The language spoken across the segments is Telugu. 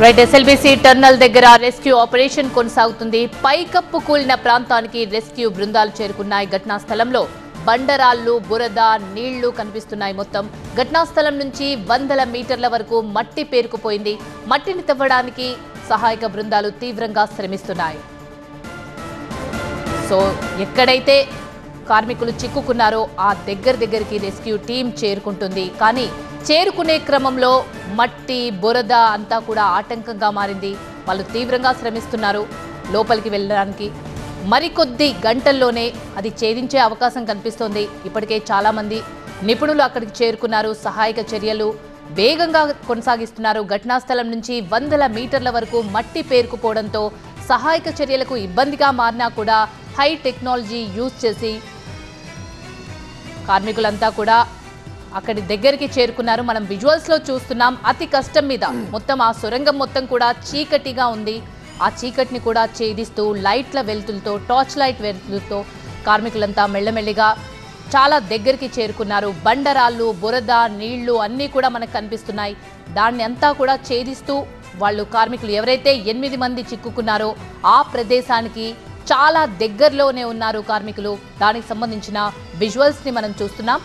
రైట్ ఎస్ఎల్బీసీ టర్నల్ దగ్గర రెస్క్యూ ఆపరేషన్ కొనసాగుతుంది. పైకప్పు కూలిన ప్రాంతానికి రెస్క్యూ బృందాలు చేరుకున్నాయి. ఘటనా స్థలంలో బండరాళ్లు, బురద, నీళ్లు కనిపిస్తున్నాయి. మొత్తం ఘటనా స్థలం నుంచి వందల మీటర్ల వరకు మట్టి పేరుకుపోయింది. మట్టిని తవ్వడానికి సహాయక బృందాలు తీవ్రంగా శ్రమిస్తున్నాయి. సో ఎక్కడైతే కార్మికులు చిక్కుకున్నారో ఆ దగ్గరికి రెస్క్యూ టీం చేరుకుంటుంది. కానీ చేరుకునే క్రమంలో మట్టి, బురద అంతా కూడా ఆటంకంగా మారింది. వాళ్ళు తీవ్రంగా శ్రమిస్తున్నారు లోపలికి వెళ్ళడానికి. మరికొద్ది గంటల్లోనే అది ఛేదించే అవకాశం కనిపిస్తోంది. ఇప్పటికే చాలామంది నిపుణులు అక్కడికి చేరుకున్నారు. సహాయక చర్యలు వేగంగా కొనసాగిస్తున్నారు. ఘటనా స్థలం నుంచి వందల మీటర్ల వరకు మట్టి పేరుకుపోవడంతో సహాయక చర్యలకు ఇబ్బందిగా మారినా కూడా హై టెక్నాలజీ యూజ్ చేసి కార్మికులంతా కూడా అక్కడి దగ్గరికి చేరుకున్నారు. మనం విజువల్స్లో చూస్తున్నాం. అతి కష్టం మీద మొత్తం ఆ సొరంగం మొత్తం కూడా చీకటిగా ఉంది. ఆ చీకటిని కూడా ఛేదిస్తూ లైట్ల వెలుతులతో, టార్చ్ లైట్ వెలుతులతో కార్మికులంతా మెల్లమెల్లిగా చాలా దగ్గరికి చేరుకున్నారు. బండరాళ్ళు, బురద, నీళ్లు అన్నీ కూడా మనకు కనిపిస్తున్నాయి. దాన్ని అంతా కూడా ఛేదిస్తూ వాళ్ళు కార్మికులు ఎవరైతే 8 మంది చిక్కుకున్నారో ఆ ప్రదేశానికి చాలా దగ్గరలోనే ఉన్నారు కార్మికులు. దానికి సంబంధించిన విజువల్స్ని మనం చూస్తున్నాం.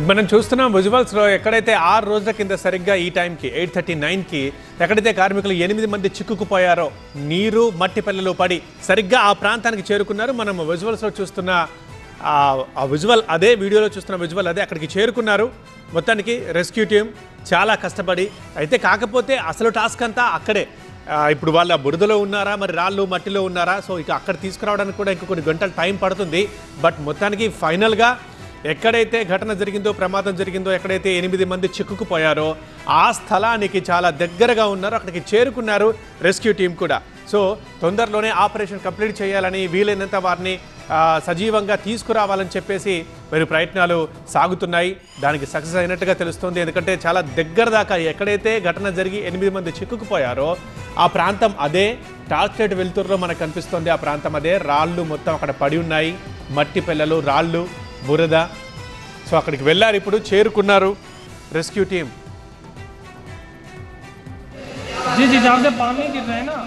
మనం చూస్తున్నాం విజువల్స్లో ఎక్కడైతే 6 రోజుల కింద సరిగ్గా ఈ టైంకి 8:39కి ఎక్కడైతే కార్మికులు 8 మంది చిక్కుకుపోయారో నీరు, మట్టి పిల్లలు పడి సరిగ్గా ఆ ప్రాంతానికి చేరుకున్నారు. మనం విజువల్స్లో చూస్తున్న ఆ విజువల్ అదే, వీడియోలో చూస్తున్న విజువల్ అదే. అక్కడికి చేరుకున్నారు. మొత్తానికి రెస్క్యూ టీం చాలా కష్టపడి అయితే, కాకపోతే అసలు టాస్క్ అంతా అక్కడే. ఇప్పుడు వాళ్ళ బురదలో ఉన్నారా, మరి రాళ్ళు మట్టిలో ఉన్నారా, సో ఇక అక్కడ తీసుకురావడానికి కూడా ఇంక కొన్ని గంటలు టైం పడుతుంది. బట్ మొత్తానికి ఫైనల్గా ఎక్కడైతే ఘటన జరిగిందో, ప్రమాదం జరిగిందో, ఎక్కడైతే 8 మంది చిక్కుకుపోయారో ఆ స్థలానికి చాలా దగ్గరగా ఉన్నారు. అక్కడికి చేరుకున్నారు రెస్క్యూ టీం కూడా. సో తొందరలోనే ఆపరేషన్ కంప్లీట్ చేయాలని, వీలైనంత వారిని సజీవంగా తీసుకురావాలని చెప్పేసి మరి ప్రయత్నాలు సాగుతున్నాయి. దానికి సక్సెస్ అయినట్టుగా తెలుస్తుంది. ఎందుకంటే చాలా దగ్గర దాకా ఎక్కడైతే ఘటన జరిగి 8 మంది చిక్కుకుపోయారో ఆ ప్రాంతం అదే. టార్చ్ లైట్ వెలుతురులో మనకు కనిపిస్తుంది. ఆ ప్రాంతం అదే. రాళ్ళు మొత్తం అక్కడ పడి ఉన్నాయి. మట్టి పిల్లలు, రాళ్ళు, బురద. సో అక్కడికి వెళ్ళారు. ఇప్పుడు చేరుకున్నారు రెస్క్యూ టీం. जी जी जहाँ से पानी गिर रहा है ना,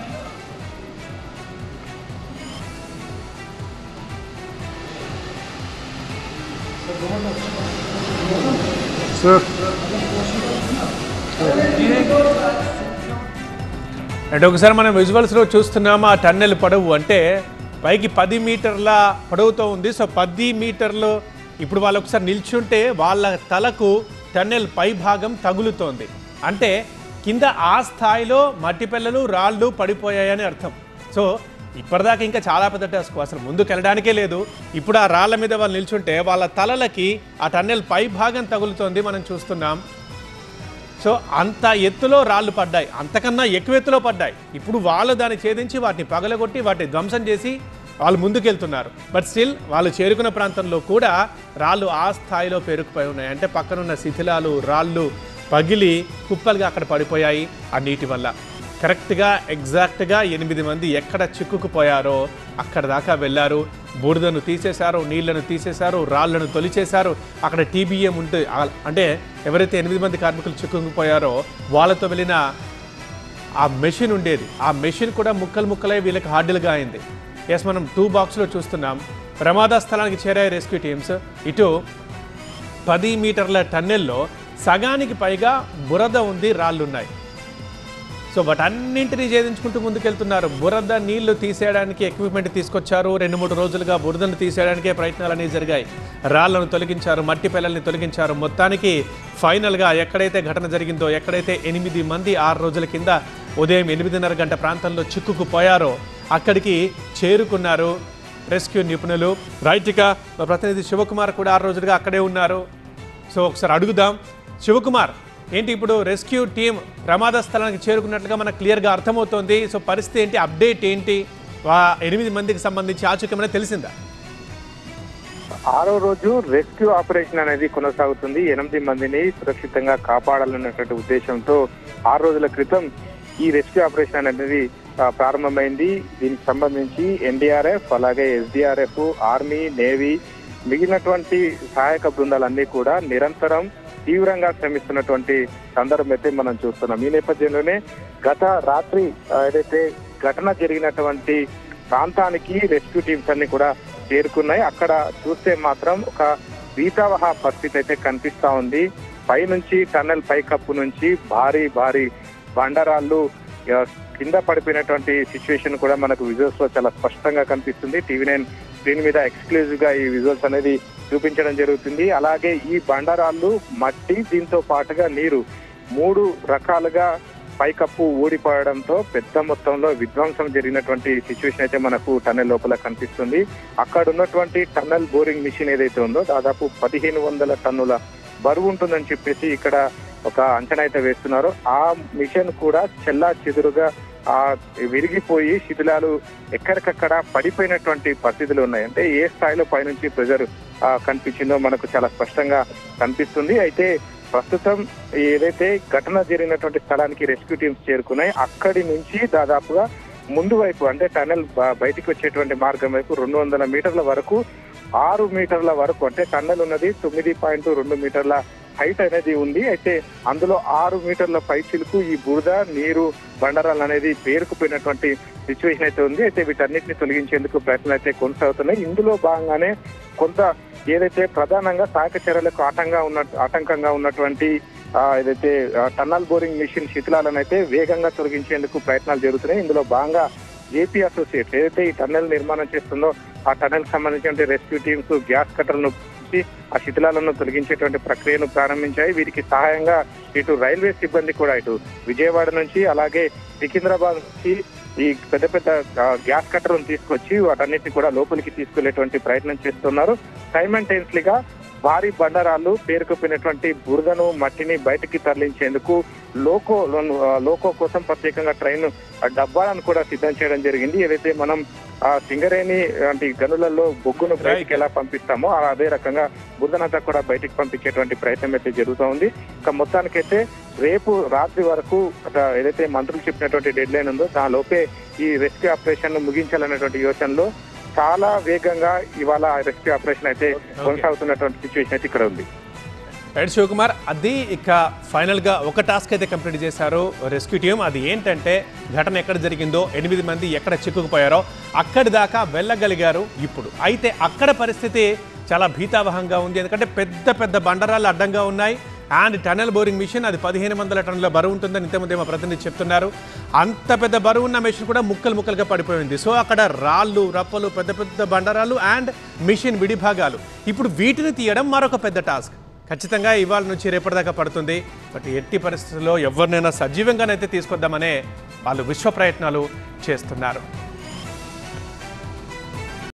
అంటే ఒకసారి మనం విజువల్స్లో చూస్తున్నాము. ఆ టన్నెల్ పొడవు అంటే పైకి 10 మీటర్ల పొడవుతో ఉంది. సో 10 మీటర్లు ఇప్పుడు వాళ్ళు ఒకసారి నిల్చుంటే వాళ్ళ తలకు టన్నెల్ పై భాగం తగులుతోంది. అంటే కింద ఆ స్థాయిలో మట్టి పిల్లలు, రాళ్ళు పడిపోయాయని అర్థం. సో ఇప్పటిదాకా ఇంకా చాలా పెద్ద టాస్క్, అసలు ముందుకు వెళ్ళడానికే లేదు. ఇప్పుడు ఆ రాళ్ళ మీద వాళ్ళు నిల్చుంటే వాళ్ళ తలలకి ఆ టన్నెల్ పై భాగం తగులుతోంది, మనం చూస్తున్నాం. సో అంత ఎత్తులో రాళ్ళు పడ్డాయి, అంతకన్నా ఎక్కువ ఎత్తులో పడ్డాయి. ఇప్పుడు వాళ్ళు దాన్ని ఛేదించి వాటిని పగలగొట్టి వాటిని ధ్వంసం చేసి వాళ్ళు ముందుకెళ్తున్నారు. బట్ స్టిల్ వాళ్ళు చేరుకున్న ప్రాంతంలో కూడా రాళ్ళు ఆ స్థాయిలో పేరుకుపోయి ఉన్నాయి. అంటే పక్కనున్న శిథిలాలు, రాళ్ళు పగిలి కుప్పలుగా అక్కడ పడిపోయాయి ఆ నీటి వల్ల. కరెక్ట్గా ఎగ్జాక్ట్గా 8 మంది ఎక్కడ చిక్కుకుపోయారో అక్కడ దాకా వెళ్ళారు. బూడిదను తీసేశారు, నీళ్లను తీసేశారు, రాళ్లను తొలిచేశారు. అక్కడ టీబీఎం ఉంటే, అంటే ఎవరైతే 8 మంది కార్మికులు చిక్కుకుపోయారో వాళ్ళతో వెళ్ళిన ఆ మెషిన్ ఉండేది. ఆ మెషిన్ కూడా ముక్కలై వీళ్ళకి హార్డులుగా అయింది. ఎస్, మనం 2 బాక్స్లో చూస్తున్నాం. ప్రమాద స్థలానికి చేరాయి రెస్క్యూ టీమ్స్. ఇటు 10 మీటర్ల టన్నెల్లో సగానికి పైగా బురద ఉంది, రాళ్ళున్నాయి. సో వాటన్నింటినీ ఛేదించుకుంటూ ముందుకెళ్తున్నారు. బురద నీళ్లు తీసేయడానికి ఎక్విప్మెంట్ తీసుకొచ్చారు. 2-3 రోజులుగా బురదను తీసేయడానికే ప్రయత్నాలన్నీ జరిగాయి. రాళ్లను తొలగించారు, మట్టి పిల్లల్ని తొలగించారు. మొత్తానికి ఫైనల్గా ఎక్కడైతే ఘటన జరిగిందో, ఎక్కడైతే 8 మంది 6 రోజుల కింద ఉదయం 8:30 గంట ప్రాంతంలో చిక్కుకుపోయారో అక్కడికి చేరుకున్నారు రెస్క్యూ నిపుణులు. రైట్గా మా ప్రతినిధి శివకుమార్ కూడా 6 రోజులుగా అక్కడే ఉన్నారు. సో ఒకసారి అడుగుదాం, శివకుమార్, ఏంటి ఇప్పుడు రెస్క్యూ టీం ప్రమాద స్థలానికి చేరుకున్నట్లుగా మనకు క్లియర్గా అర్థమవుతోంది. సో పరిస్థితి ఏంటి, అప్డేట్ ఏంటి? 8 మందికి సంబంధించి ఆచూక్యమైనా తెలిసిందా? 6వ రోజు రెస్క్యూ ఆపరేషన్ అనేది కొనసాగుతుంది. 8 మందిని సురక్షితంగా కాపాడాలన్నటువంటి ఉద్దేశంతో 6 రోజుల క్రితం ఈ రెస్క్యూ ఆపరేషన్ అనేది ప్రారంభమైంది. దీనికి సంబంధించి ఎన్డీఆర్ఎఫ్, అలాగే ఎస్డీఆర్ఎఫ్, ఆర్మీ, నేవీ, మిగిలినటువంటి సహాయక బృందాలన్నీ కూడా నిరంతరం తీవ్రంగా శ్రమిస్తున్నటువంటి సందర్భం అయితే మనం చూస్తున్నాం. ఈ నేపథ్యంలోనే గత రాత్రి ఏదైతే ఘటన జరిగినటువంటి ప్రాంతానికి రెస్క్యూ టీమ్స్ అన్ని కూడా చేరుకున్నాయి. అక్కడ చూస్తే మాత్రం ఒక భీతావహ పరిస్థితి అయితే కనిపిస్తా ఉంది. పైనుంచి టన్నెల్ పైకప్పు నుంచి భారీ బండరాళ్ళు కింద పడిపోయినటువంటి సిచ్యువేషన్ కూడా మనకు విజువల్స్ లో చాలా స్పష్టంగా కనిపిస్తుంది. TV9 స్క్రీన్ మీద ఎక్స్క్లూజివ్ గా ఈ విజువల్స్ అనేది చూపించడం జరుగుతుంది. అలాగే ఈ బండరాళ్ళు, మట్టి, దీంతో పాటుగా నీరు 3 రకాలుగా పైకప్పు ఊడిపోవడంతో పెద్ద మొత్తంలో విధ్వంసం జరిగినటువంటి సిచ్యువేషన్ అయితే మనకు టన్నెల్ లోపల కనిపిస్తుంది. అక్కడ ఉన్నటువంటి టన్నెల్ బోరింగ్ మిషన్ ఏదైతే ఉందో దాదాపు 1500 టన్నుల బరువు ఉంటుందని చెప్పేసి ఇక్కడ ఒక అంచనా అయితే వేస్తున్నారు. ఆ మిషన్ కూడా చెల్లా చెదురుగా విరిగిపోయి శిథిలాలు ఎక్కడికక్కడ పడిపోయినటువంటి పరిస్థితులు ఉన్నాయి. అంటే ఏ స్థాయిలో పైనుంచి ప్రెజర్ కనిపించిందో మనకు చాలా స్పష్టంగా కనిపిస్తుంది. అయితే ప్రస్తుతం ఏదైతే ఘటన జరిగినటువంటి స్థలానికి రెస్క్యూ టీమ్స్ చేరుకున్నాయి, అక్కడి నుంచి దాదాపుగా ముందు వైపు అంటే టన్నెల్ బయటికి వచ్చేటువంటి మార్గం వైపు 200 మీటర్ల వరకు 6 మీటర్ల వరకు అంటే టన్నెల్ ఉన్నది 9.2 మీటర్ల హైట్ అనేది ఉంది. అయితే అందులో 6 మీటర్ల పై చిలుకు ఈ బురద, నీరు, బండరాలు అనేది పేరుకుపోయినటువంటి సిచ్యువేషన్ అయితే ఉంది. అయితే వీటన్నిటిని తొలగించేందుకు ప్రయత్నాలు అయితే కొనసాగుతున్నాయి. ఇందులో భాగంగానే కొంత ఏదైతే ప్రధానంగా సహాయక చర్యలకు ఆటంకంగా ఉన్నటువంటి ఏదైతే టన్నల్ బోరింగ్ మిషన్ శిథిలాలను అయితే వేగంగా తొలగించేందుకు ప్రయత్నాలు జరుగుతున్నాయి. ఇందులో భాగంగా ఏపీ అసోసియేట్స్ ఏదైతే ఈ టన్నెల్ నిర్మాణం చేస్తుందో ఆ టన్నెల్ సంబంధించిన రెస్క్యూ టీమ్స్ గ్యాస్ కట్టర్లను ఆ శిథిలాలను తొలగించేటువంటి ప్రక్రియను ప్రారంభించాయి. వీరికి సహాయంగా ఇటు రైల్వే సిబ్బంది కూడా ఇటు విజయవాడ నుంచి అలాగే సికింద్రాబాద్ నుంచి ఈ పెద్ద గ్యాస్ కట్టర్లను తీసుకొచ్చి వాటన్నిటిని కూడా లోపలికి తీసుకెళ్లేటువంటి ప్రయత్నం చేస్తున్నారు. సైమల్టేనియస్లీగా భారీ బండరాళ్ళు, పేరుకుపోయినటువంటి బురదను, మట్టిని బయటికి తరలించేందుకు లోకో కోసం ప్రత్యేకంగా ట్రైన్ డబ్బాలను కూడా సిద్ధం చేయడం జరిగింది. ఏదైతే మనం సింగరేణి వంటి గనులలో బొగ్గును బయటికి ఎలా పంపిస్తామో అదే రకంగా బురదనంతా కూడా బయటికి పంపించేటువంటి ప్రయత్నం అయితే జరుగుతూ ఉంది. ఇక మొత్తానికైతే రేపు రాత్రి వరకు ఏదైతే మంత్రులు చెప్పినటువంటి డెడ్ లైన్ ఉందో దానిలోపే ఈ రెస్క్యూ ఆపరేషన్ ముగించాలనేటువంటి యోచనలో చాలా వేగంగా ఇవాళ రెస్క్యూ ఆపరేషన్ అయితే కొనసాగుతున్నటువంటి సిచ్యువేషన్ అయితే ఇక్కడ ఉంది. రైట్ శివకుమార్, అది ఇక ఫైనల్గా ఒక టాస్క్ అయితే కంప్లీట్ చేశారు రెస్క్యూ టీం. అది ఏంటంటే ఘటన ఎక్కడ జరిగిందో, 8 మంది ఎక్కడ చిక్కుకుపోయారో అక్కడి దాకా వెళ్ళగలిగారు ఇప్పుడు. అయితే అక్కడ పరిస్థితి చాలా భీతావహంగా ఉంది. ఎందుకంటే పెద్ద బండరాళ్ళు అడ్డంగా ఉన్నాయి. అండ్ టన్నెల్ బోరింగ్ మిషన్ అది 1500 టన్నుల బరువు ఉంటుందని ఇంతకుముందే మా ప్రతినిధి చెప్తున్నారు. అంత పెద్ద బరువు ఉన్న మిషన్ కూడా ముక్కలుగా పడిపోయింది. సో అక్కడ రాళ్ళు, రప్పలు, పెద్ద బండరాళ్ళు అండ్ మిషన్ విడిభాగాలు. ఇప్పుడు వీటిని తీయడం మరొక పెద్ద టాస్క్. ఖచ్చితంగా ఇవాళ నుంచి రేపటిదాకా పడుతుంది. బట్ ఎట్టి పరిస్థితుల్లో ఎవరినైనా సజీవంగానైతే తీసుకొద్దామనే వాళ్ళు విశ్వ ప్రయత్నాలు చేస్తున్నారు.